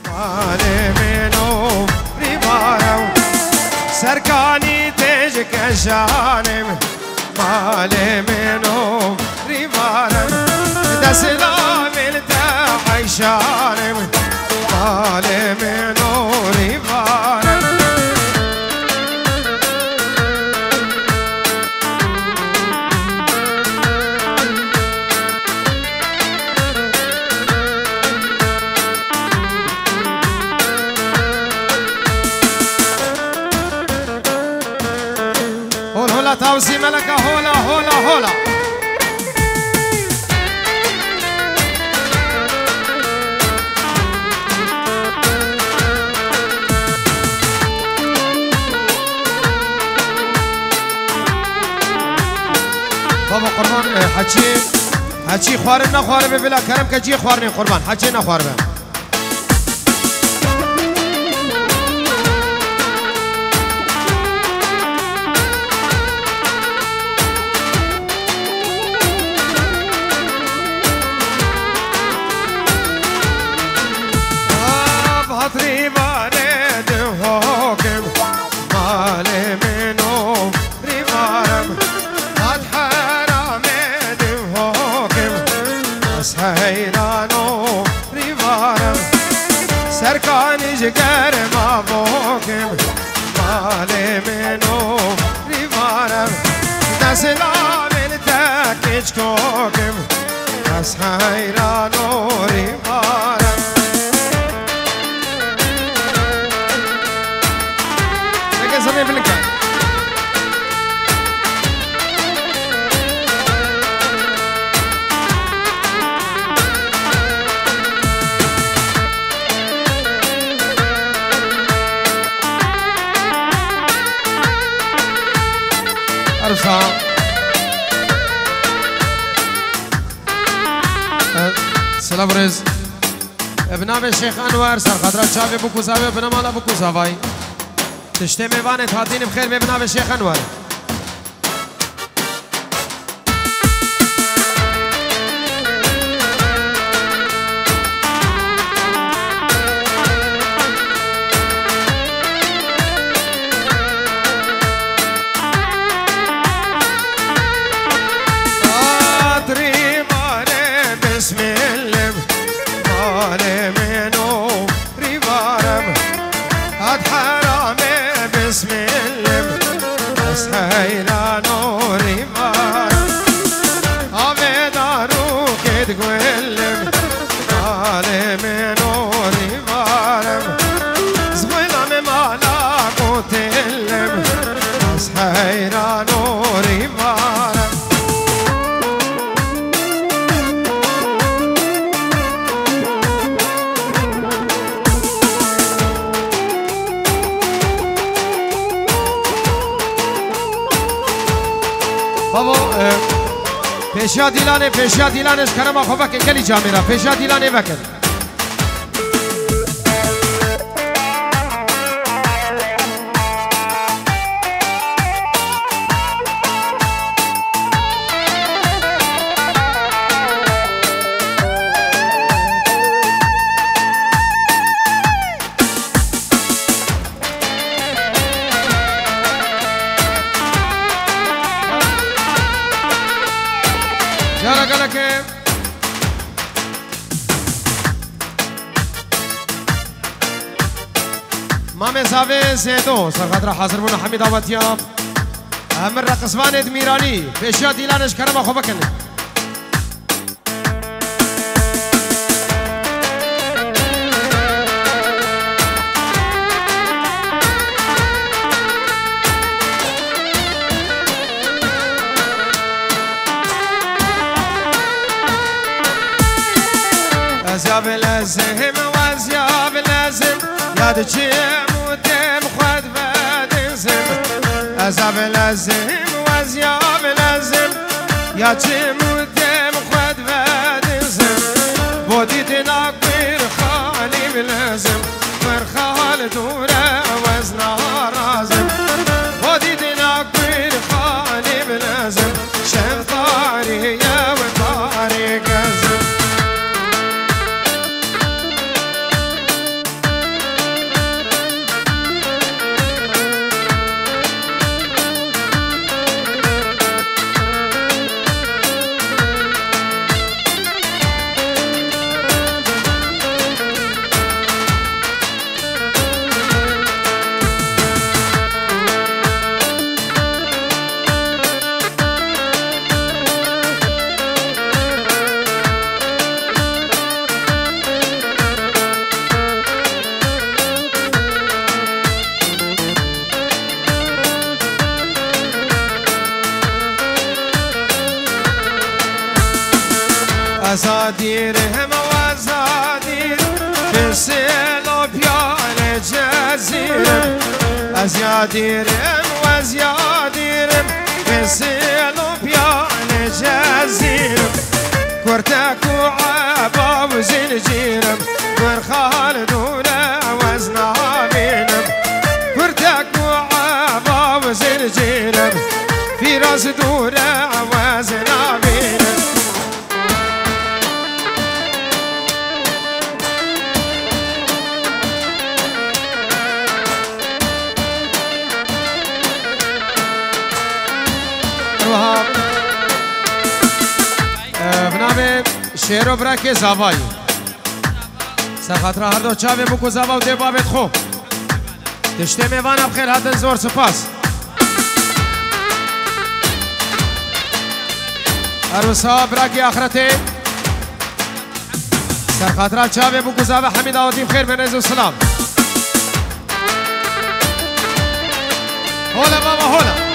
مالي منو ريبارو سركاني تجك جانم مالي منو ريبارو دسلام التحي شانم مالي منو ريبارو توزي ملكة هولا هولا هولا بابا قربان حجي خوارن نخواره ببلا کرم که جی خوارنی قربان حجي نخواره به سرکانی جگر ما بوکم مال منو ریوارم دست لامن تکیچ کوکم از حیران و ریوارم نگه زمین بلکن سلام رز بنام الشيخ انور سرخضرات شافي بوكو زاوية بنام الله بوكو زاوي تشتي ميوانة هاتين بخير بنام الشيخ انور پیشا دیلانش کرم خوبه که کلی جامیرا پیشا دیلانه بکن مام زاوی زیدو سرخاطر حاضر بونا حمید آواتیام امر رقصوان ادمیرانی پیشیا دیلانش کرم خوب کنه ازیاب لازم و ازیاب لازم یاد چیم ازاب لازم و ازیاب لازم یا چه مدام خود بدنزم بودی تناک بیر خالی لازم بر خال دوره وزن رازم بودی تناک بیر خالی لازم شم طاریه و طاری گزم يديرهم وزادير كسل وبيان جزيرم از يديرهم وزياديرم كسل وبيان جزيرم كورتك وعبا وزنجيرم ورخال دولا وزنابينم كورتك وعبا وزنجيرم في راس دولا وزنابينم بنابه شعر و برک زاوایی سرخاطر هر دو چاوه بکو زاوا و دی بابت خو تشته میوانه بخیر هاتن زور سپاس عروسا برک آخرته سرخاطر چاوه بکو زاوا حمید آواتیم خیر بنز و سلام هولا بابا هولا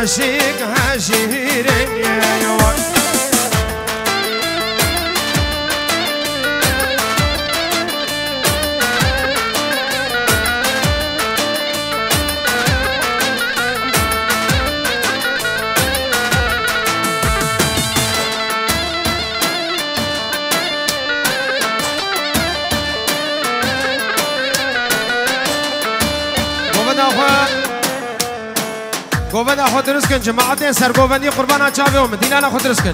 عاشق هجيرين يا يوان گوبند خود درست کن جماعت سرگوبندی قربان چاوه و مدینه خود درست کن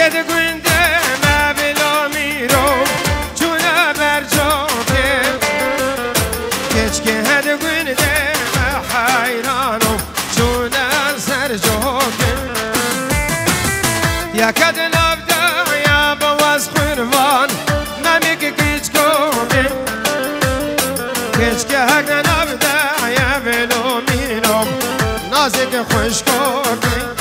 Get a green day, my below me, Juna Berjoke. Ketchke had a green day, my Hairano, Juna Serjoke. Yakadan of the Yaba was Quirvan, Mamika Kitchkoke. Ketchke Hagan of the Yabelo Mino, Nazik Hushkoke.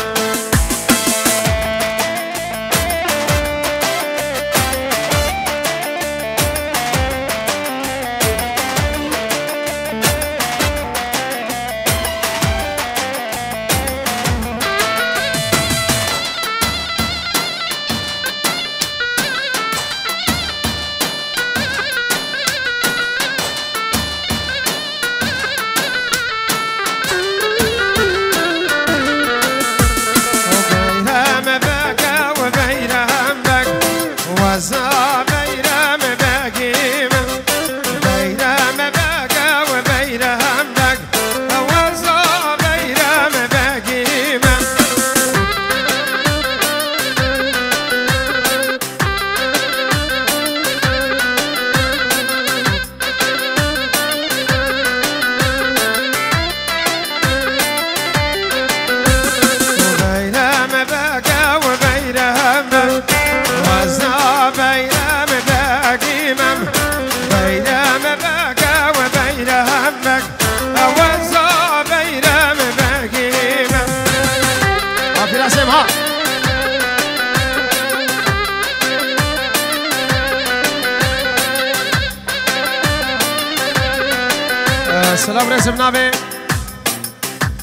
سلام رسم نابه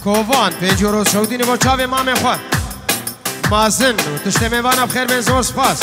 کووان پنج روز شودینی با چاوه مامه خواد مازن و تشت میوان بخیر من زور سپاس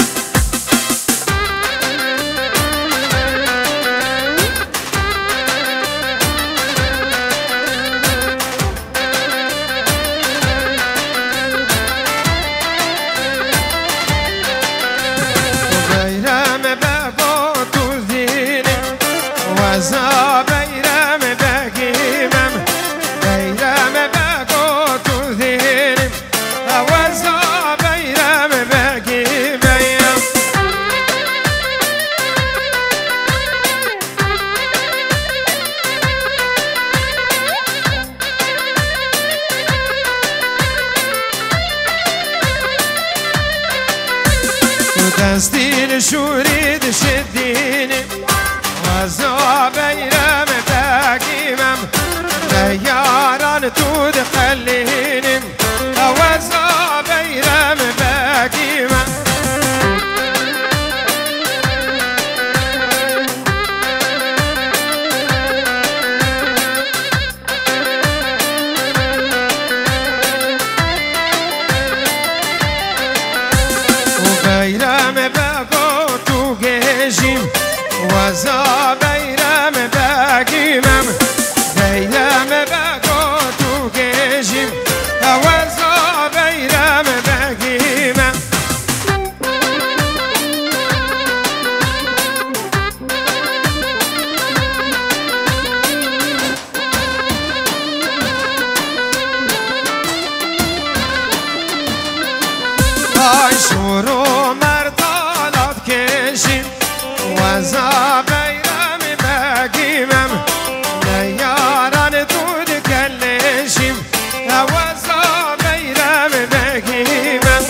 دستین شورید شدینی وزا بیرم بگیمم دیاران تو دخلینیم وزا بیرم بگیمم وزا بیرم بگیمم بیرم بگو تو گشیم وزا بیرم بگیمم آی شروع مردالات کشیم وزا بیرم بگیمم نیاران دود کلشیم وزا بیرم بگیمم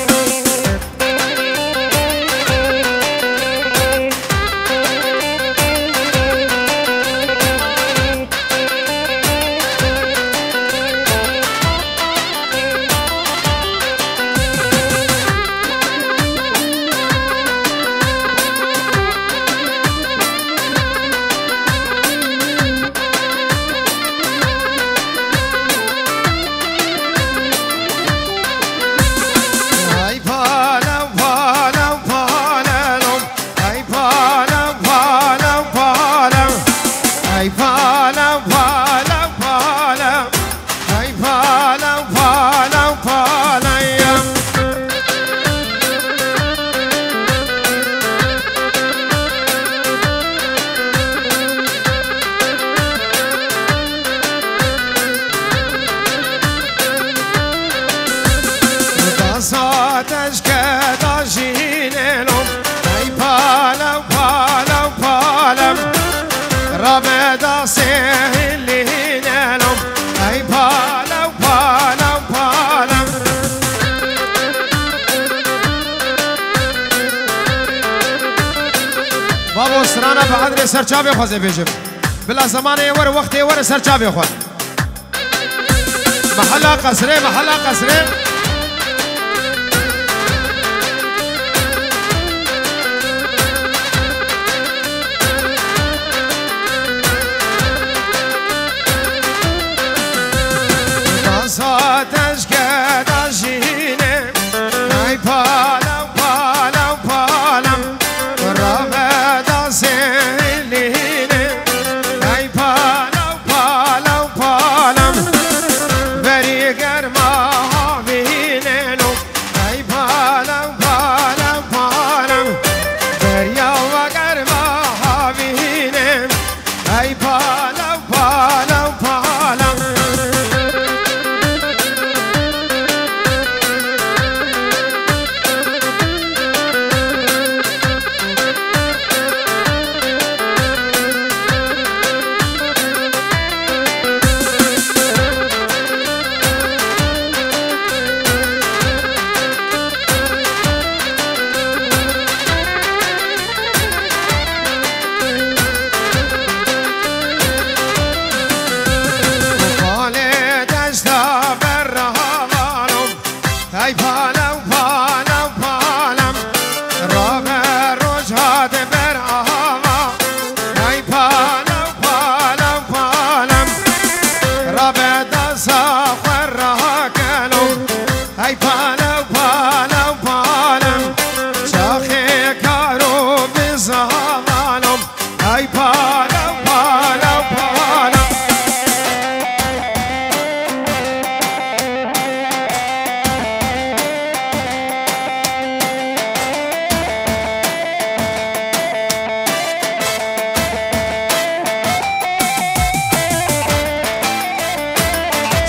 ساتش که داشینلم ای پالم پالم پالم رب داسهلینلم ای پالم پالم پالم بابا سرانه به قدر سرچابه خوزه بیجم بلا زمانه ور وقت ور سرچابه خود محلا قصره محلا قصره ساتش که داشینه ای پالم پالم پالم رب داسهلینه ای پالم پالم پالم بری گرما هاوی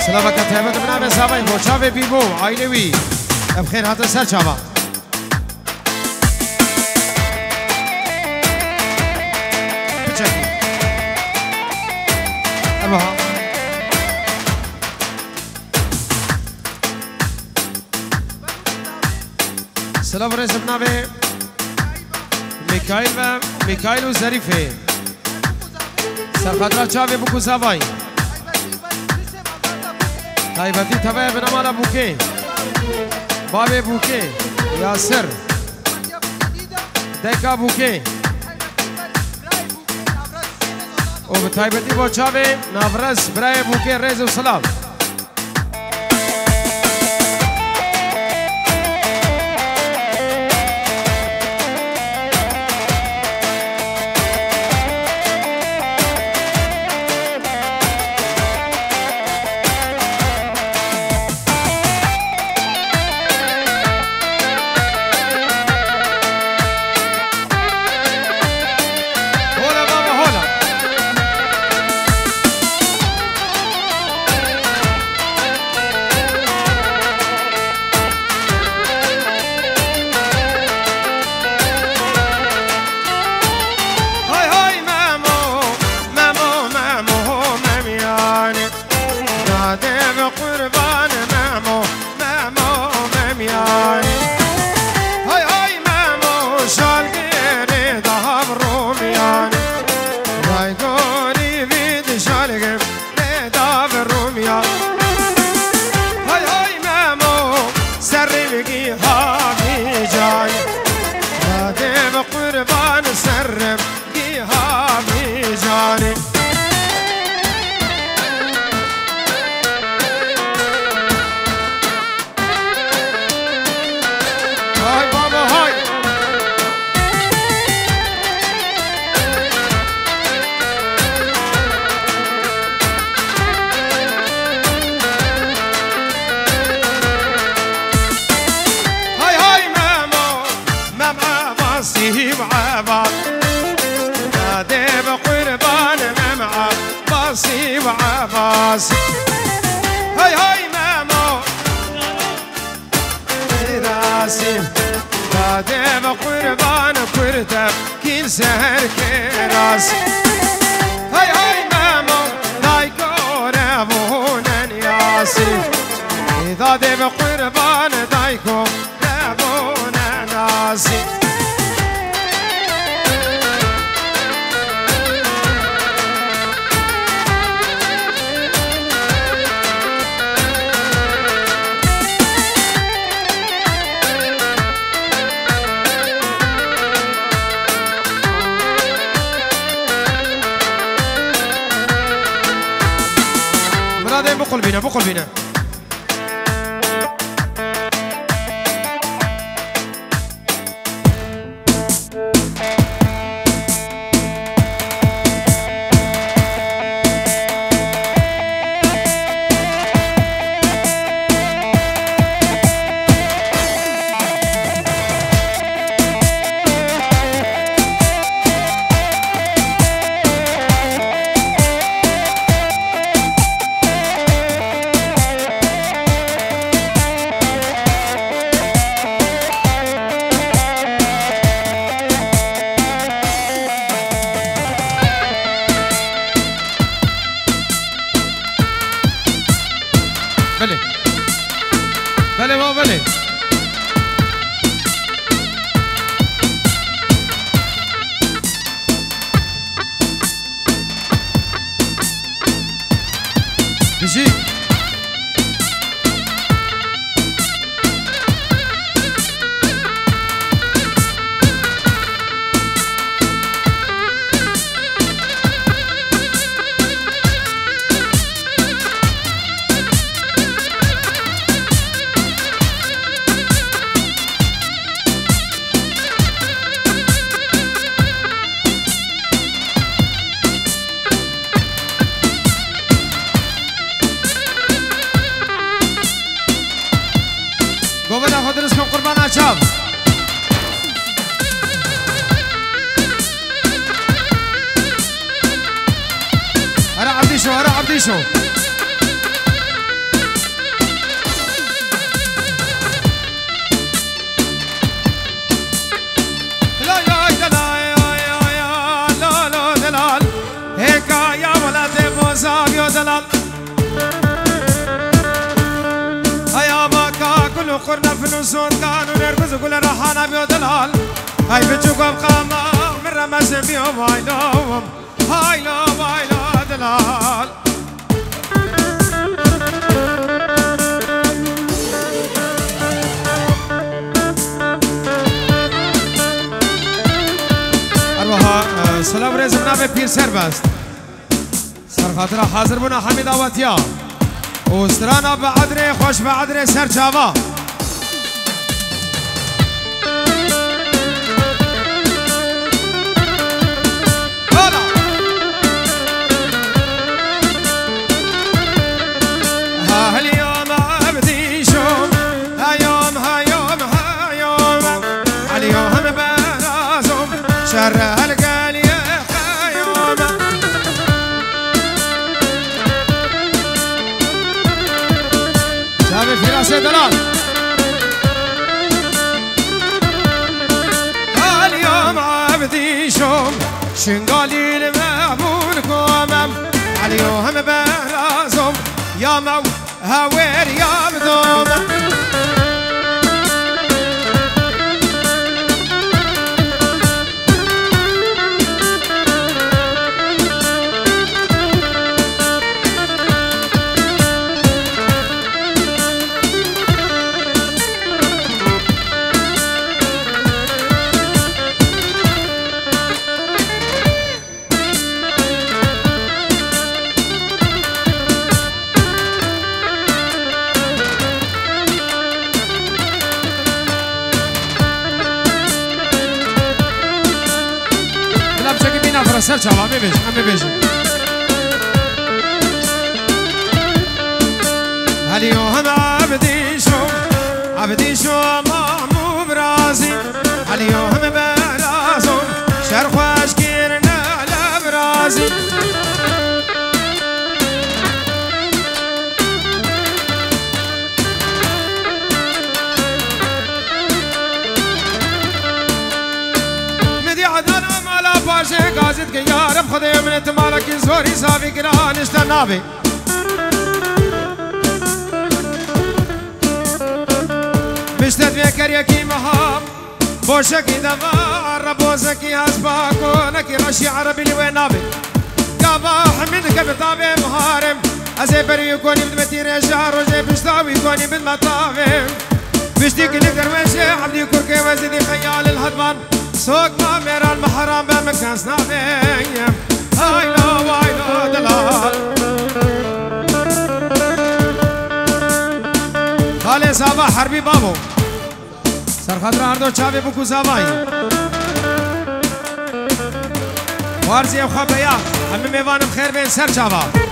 سلامك تهبت بنام سابي خوشاوي بيبو عائلوي بخير هذا سر شابا بچكي اربعة سلام رئيس بنام ميكايل وزريفه سرخدرا چاوي بوكو ساباي طيبتي تبع بنمالا بوكي بابي بوكي ياسر ديكا بوكي وبطيبتي بوچاوي نافرس براي بوكي ريز وسلام هاي هاي مامو راسي دادي بقربان كرتب كل سهر كراسي هاي هاي مامو دايكو رابونن ياسي دادي بقربان دايكو رابونن ياسي بقول بينا بقول بينا بله بله ما بله بيجي قومنا خذ رزقكم قربان عشاب هلا عبديشو هلا عبديشو صابي ودلال هيا باكا كل قرنا في نسون كانوا نركز كل رحانا بيودلال هاي بتشوكم قاما من رمز بيوم هايلوم هايلوم هايلو دلال أروها سلام رزمنا ببير سربست سر خاطر حاضر بنا حميد آواتيا وسترانا بعدري خوش بعدري سر جاوا دلال اليوم عبدي شوم شنقالي المأمون كومم اليوم برازم يا مو هاوير يا بدوم سر چاوا میبیشم اليوم عبدي شو مامو برازي اليوم برازم شرخ واشكيرنا لبرازي قازد که یارم خدای من تمالک زوری صافی گرانش تنابی مشتد بیکر یکی مهام بوشکی دوار بوزکی هزباکو نکی رشی عربی لیوی نابی قابا حمید کبتابی مهارم ازی بری کنی بدمتی رجار روژه بشتاوی کنی بدمطابی بشتی کلی درویشی عبدی کرکی وزیدی خیال الهدوان سوق ما ميرا المحرم بمكان سنابيم هايلو وايلو دلال خالي صابا حربي بابو سر خاطر هردو چاوي بكو زاواي وارزي وخبيا هم ميوانم خير بين سر چاوا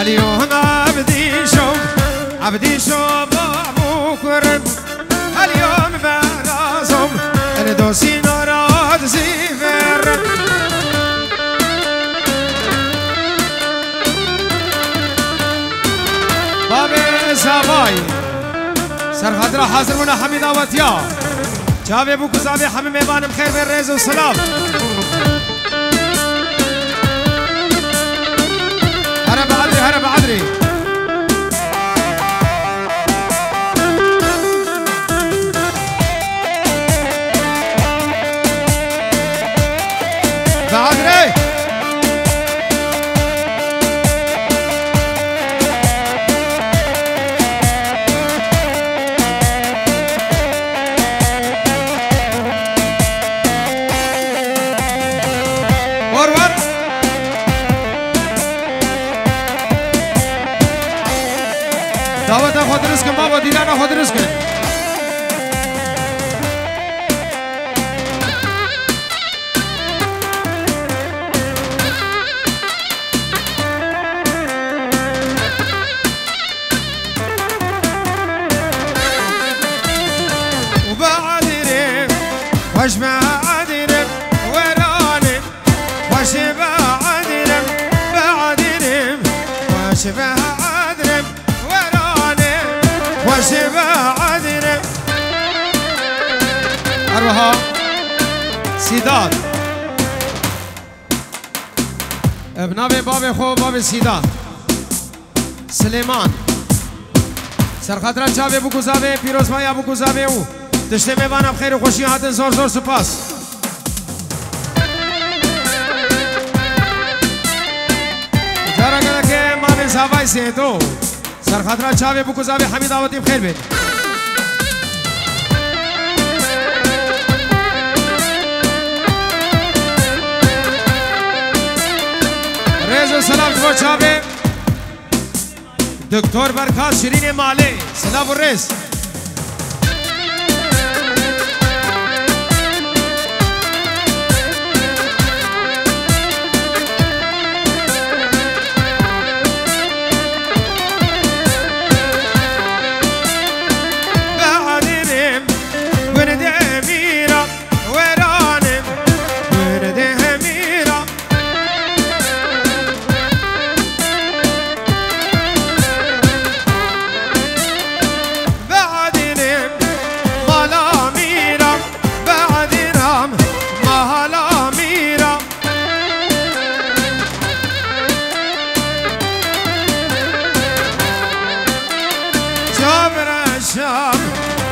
اليوم عبدي شو بابو كرم اليوم برازم الدوسي نوراد زيفر بابي زاباي سر خاطر حاضر منا حميد آواتيا جاوي بو كزابي حمي ميبانم خير بالرز والسلام هرب عدري بعدري دعوت خود رزق بابا دیدن خود رزق وبعدري وش بعدري وراني وش بعدري وش بعدري هروها سيدات بنابي بابي خو بابي سيدات سليمان سرخطرة چاوه بو گزاوه پیروز مایا بو گزاوه او تشته میوانم خیر و خوشی هاتن زور زور سپاس جارا گده که مامی زاوای سیدو سرخطرة چاوه بو گزاوه حمید آواتیم خیر بید ريز وسلام دو چاوه دكتور بركات شيرين مالي سلام الرئيس بعدين ولد أميرة ورانم ولد أميرة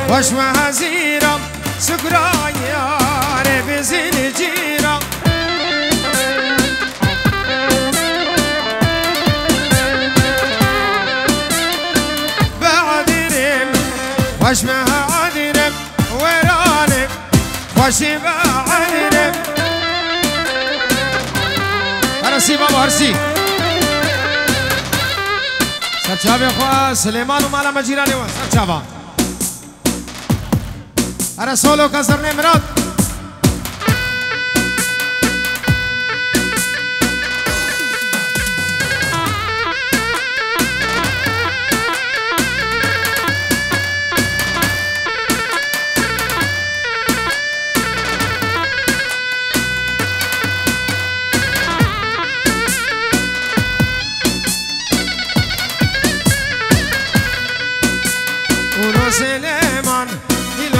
وش وهزيرة سكرا ياري بزين جيرة بعدرم وش مهادرم ورانم وش بعدرم هرسي بابا هرسي سرچابي خواه سليمان ومالا مجيراني وان سرچابا أنا سولو كسرني مراد ولو سليمان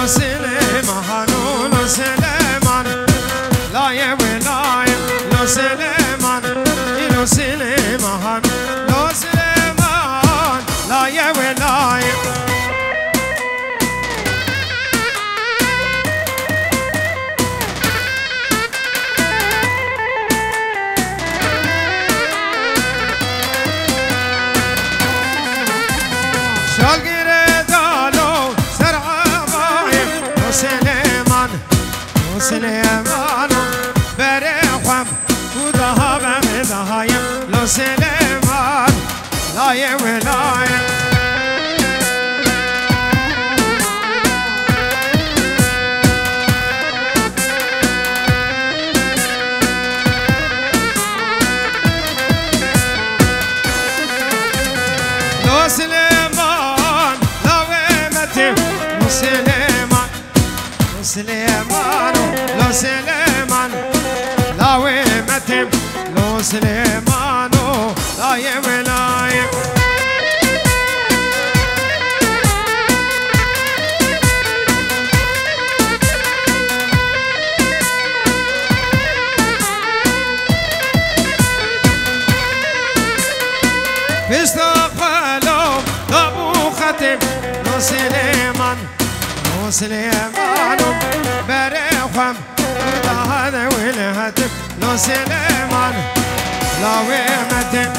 لو سليمان لو سليمان لا يا ولاي لو سليمان لو سليمان لو سليمان لا يا ولاي سليمان بريحم وذهب مذهايم لو سليمان لا يولاي لو سليمان لا ومتي لو سليمان لو سليمان لو سليمان لا ومتم لو سليمان لا يولاي بيستقبلوا ابو ختم لو سليمان لو سليمان بريحم هذا والهتف لو سليمان لا ومتم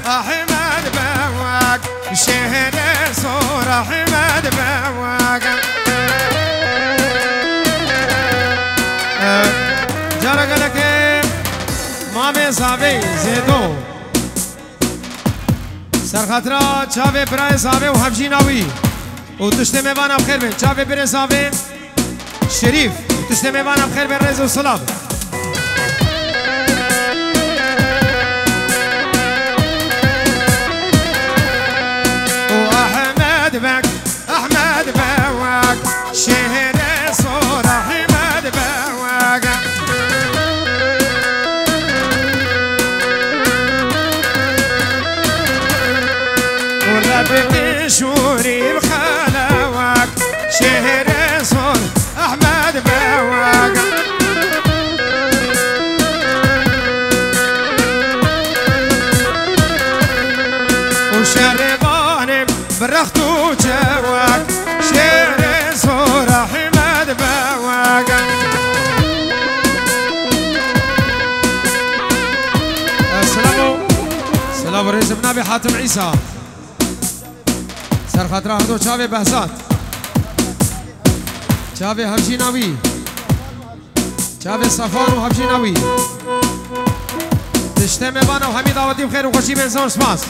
أحمد بواق شهر صور أحمد بواق جارك لك مامي صابي زيدو سرخطرة چاوه برای زاوه و حبجی ناوی و تشت میوانم خیر بین چاوه برای زاوه شریف تشت میوانم خیر بین رز و سلام و احمد بک شهر صور احمد بک ورب شوري بخلاوك شهر صور احمد بواق وشرباني برختو جواك شهر صور احمد بواق السلام رئيس ابن ابي حاتم عيسى سر خاطر هردو چاوه بحثات چاوه حبشی ناوی چاوه صفان و حبشی ناوی تشته میبانه و همی دعوتی بخیر و خوشی بینزان سپاس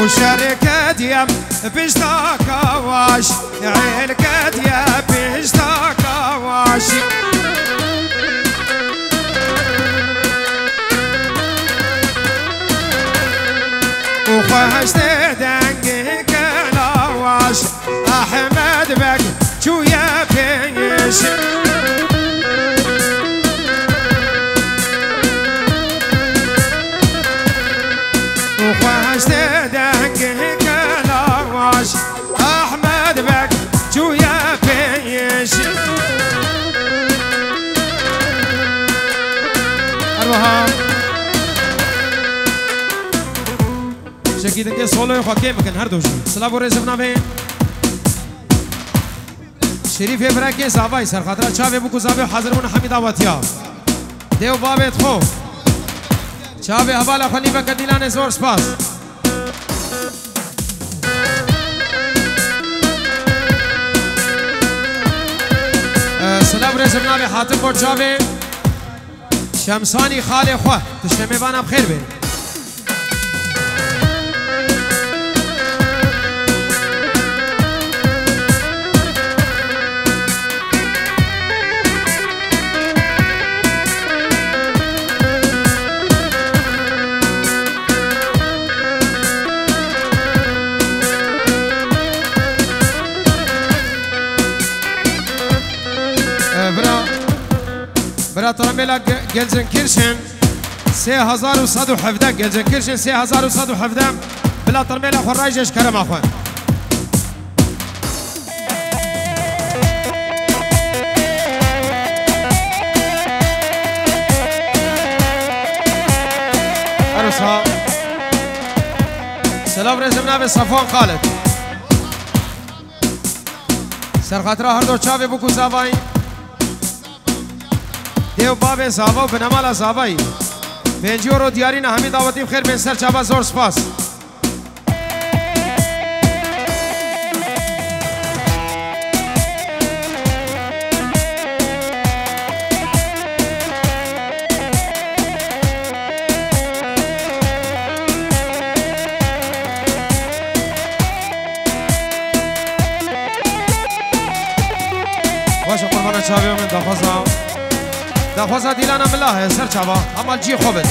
وشركة يم بيشتاك واش عيلكة يا بيشتاك واش وخشت دنقك لاواش أحمد بك شو يا بيش وخشت دنقك لاواش أحمد بك شو يا بيش أروها شكيد انك سولو خاكي مكان هر دوشي سلام ورزم نامه شريف ابراكي زاوي سر خاطر چاوي بو زاوي حاضر من حميد آواتيا دیو بابت خو چاوي حواله خني بكديلان زور سپاس سلام ورزم نامه حاتم بو چاوي شمساني خالي خو تشمي بانم خير بين برا ترميلا جلزنكيرشن 3117 جلزنكيرشن 3117 بلا ترميلا خراجش كرم اخوان عروسها سلام رزمنا بصفوان خالد سر خاطرها هر دو چاوي بوكو زاوي دیو باب زاوا و بنمال زاوایی بنجیو رو دیاری نه همی دعوتی بخیر بین سر چابا زور سپاس باشه قربان چاوی من دخوازم دخوازا دیلانم الله سر چابا اما جی خوبه